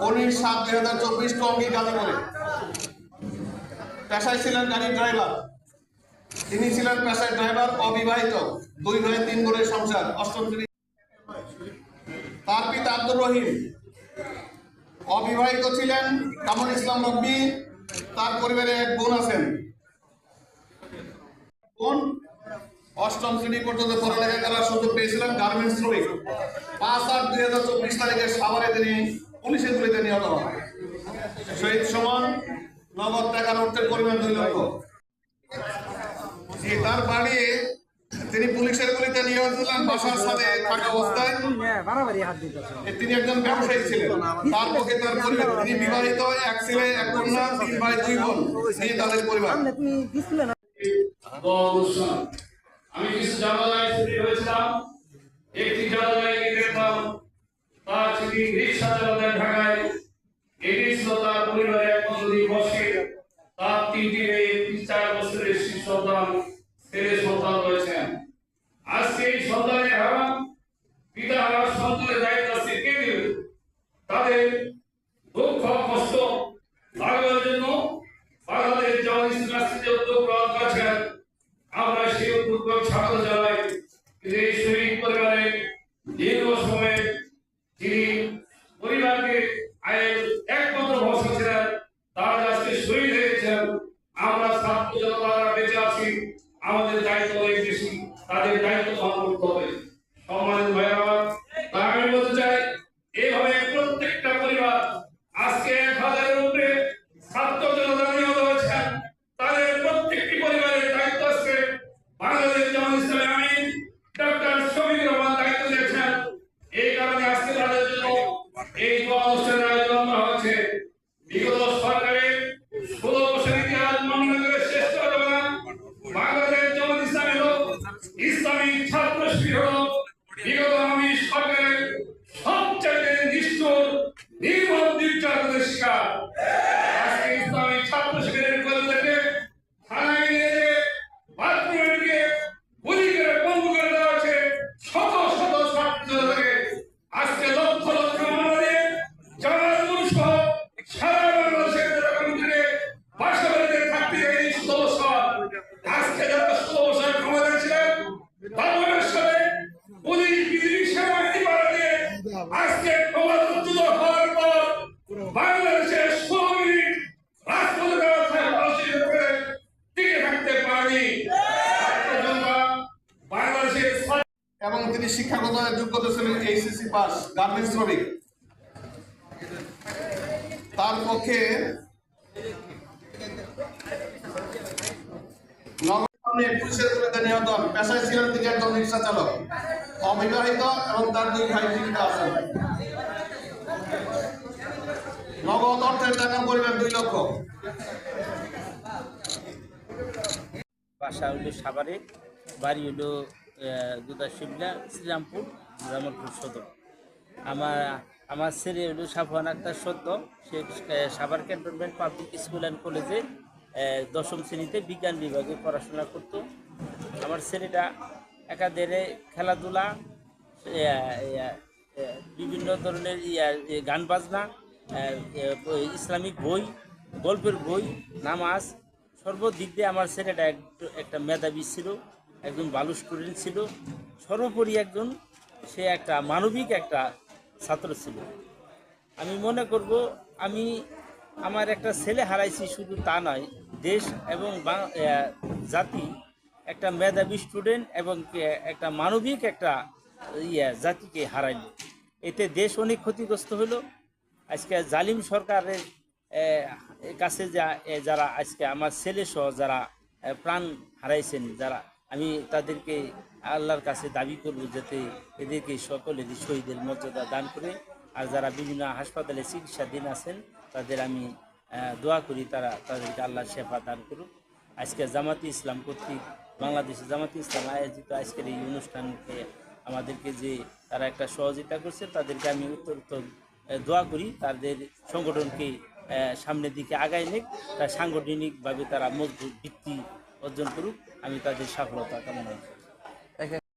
19/7/2024 টঙ্গী গাজীপুরে। পেশায় ছিলেন গাড়ির ড্রাইভার। তিনি ছিলেন পেশায় ড্রাইভার, অবিবাহিত, 2 ভাই 3 বোনের সংসার, 8ম শ্রেণী। তার পিতা আব্দুর রহিম অবিবাহিত ছিলেন, কামরুল ইসলাম রব্বি। তার পরিবারে এক বোন আছেন। বোন 8ম শ্রেণী পর্যন্ত পড়ালেখা করার সুযোগ পেয়েছিলেন। গার্মেন্টস শ্রমিক। 5/8/2024 তারিখে সাভারে তিনি পুলিশের গুলিতে নিহত হন। শহীদ সুমন নগদ টাকা নোটের পরিমাণ 2 লক্ষ। তার বাড়ি, তিনি পুলিশের গুলিতে নিহত হলেন বাসার সাথে থাকা অবস্থায়। তিনি একজন ব্যবসায়ী ছিলেন। তার পক্ষে তার পরিবার, তিনি বিবাহিত, 1 ছেলে 1 কন্যা, 3 ভাই 2 বোন নিয়ে তাদের পরিবার। আমি কিছু জানালায় ছুটি হয়েছিলাম। একটি জানালায় দেখলাম তার ছুটি রিক্সা চালাতে ঢাকায়। এটি ছিল তার পরিবারের একমাত্র বসে। তার 3টি মেয়ে, 4 বছরের শিশু সন্তান, ছেলে সন্তান রয়েছেন। আজকে এই সন্তানের হারা, পিতা হারা সন্তানের দায়িত্ব আছে কে নেবে? তাদের দুঃখ কষ্ট লাগানোর জন্য বাংলাদেশ জামাত ইসলামী যে উদ্যোগ গ্রহণ করেছেন, আমরা সেই উদ্যোগ স্বাগত জানাই। এই শহীদ পরিবারের দীর্ঘ সময় যিনি পরিবারকে আয়ের একমাত্র ভরসা ছিলেন, তারা আজকে শহীদ হয়েছেন। আমরা ছাত্র জনতারা বেঁচে আছি, আমাদের দায়িত্ব অনেক বেশি, তাদের দায়িত্ব পালন করতে হবে। সম্মানিত ভাইরা, তাই আমি বলতে চাই, এইভাবে প্রত্যেকটা পরিবার আজকে 1000-এর উপরে ছাত্র জনতা নিহত হয়েছেন। তাদের প্রত্যেকটি পরিবারের দায়িত্ব আছে। বাংলাদেশ জামাত ইসলামী আমির ডক্টর শফিকুর রহমান দায়িত্ব দিয়েছেন। এই কারণে আজকে তাদের জন্য এই দোয়া অনুষ্ঠানের আয়োজন করা হয়েছে। বিগত সরকারের 16 বছরের ইতিহাস বর্ণনা করে শেষ করা যাবে না। বাংলাদেশ জামাত ইসলামী হল ইসলামী ছাত্র শিবির হল বিগত আমি সরকারের সবচাইতে নিষ্ঠুর নির্মম নির্যাতনের শিকার। আজকে ইসলামী ছাত্র শিবিরের কর্মীদেরকে থানায় নিয়ে যেয়ে বাথরুমে গুলি করে বন্ধ করে দেওয়া হয়েছে। শত শত ছাত্র জনতাকে আজকে লক্ষ লক্ষ মামলা জামালপুর সহ সারা বাংলাদেশের কর্মীদেরকে বাসা বাড়িতে থাকতে এই 16 বছর। আজকে যারা 16 বছর ক্ষমতায় ছিলেন, বাংলাদেশ সালে পুলিশ বিজিবি সেনাবাহিনী বাড়াতে আজকে ক্ষমতাচ্যুত হওয়ার পর বাংলাদেশের 16 মিনিট রাজপথে দাঁড়াতে টিকে থাকতে পারেনি। বাংলাদেশের এবং তিনি শিক্ষাগত যোগ্যতা ছিলেন এইচএসসি পাস, গার্মেন্টস শ্রমিক। তার পক্ষে পুলিশের গুলিতে নিহত হন। পেশায় ছিলেন তিনি একজন রিক্সা চালক, অবিবাহিত এবং তার 2 ভাই জীবিত আছেন। নগদ অর্থের টাকার পরিমাণ 2 লক্ষ। বাসা হলো সাভারে, বাড়ি হলো দুদাশিবলা, শ্রীরামপুর, জামালপুর সদর। আমার ছেলে হলো সাফওয়ান আক্তার সদ্য। সে Savar cantonment public school and কলেজে 10ম শ্রেণীতে বিজ্ঞান বিভাগে পড়াশোনা করত। আমার ছেলেটা একাধারে খেলাধুলা, বিভিন্ন ধরনের গান বাজনা, ইসলামিক বই, গল্পের বই, নামাজ, সর্বদিক দিয়ে আমার ছেলেটা একটা মেধাবী ছিল, একজন ভালো স্টুডেন্ট ছিল। সর্বোপরি একজন সে একটা মানবিক একটা ছাত্র ছিল। আমি মনে করব আমি আমার একটা ছেলে হারাইছি, শুধু তা নয়, দেশ এবং জাতি একটা মেধাবী স্টুডেন্ট এবং একটা মানবিক একটা জাতিকে হারাইল। এতে দেশ অনেক ক্ষতিগ্রস্ত হলো। আজকে জালিম সরকারের কাছে যারা আজকে আমার ছেলে সহ যারা প্রাণ হারাইছেন, যারা, আমি তাদেরকে আল্লাহর কাছে দাবি করব যাতে এদেরকে সকলেরই শহীদের মর্যাদা দান করে। আর যারা বিভিন্ন হাসপাতালে চিকিৎসাধীন আছেন তাদের আমি দোয়া করি তাদেরকে আল্লাহ শেফা দান করুক। আজকে জামাতি ইসলাম কর্তৃক বাংলাদেশে জামাতি ইসলাম আয়োজিত আজকের এই অনুষ্ঠানকে আমাদেরকে যে তারা একটা সহযোগিতা করছে, তাদেরকে আমি উত্তর দোয়া করি তাদের সংগঠনকে সামনের দিকে আগায় নিক, তার সাংগঠনিকভাবে তারা মজবুত ভিত্তি অর্জন করুক। আমি তাদের সফলতা কামনা করি।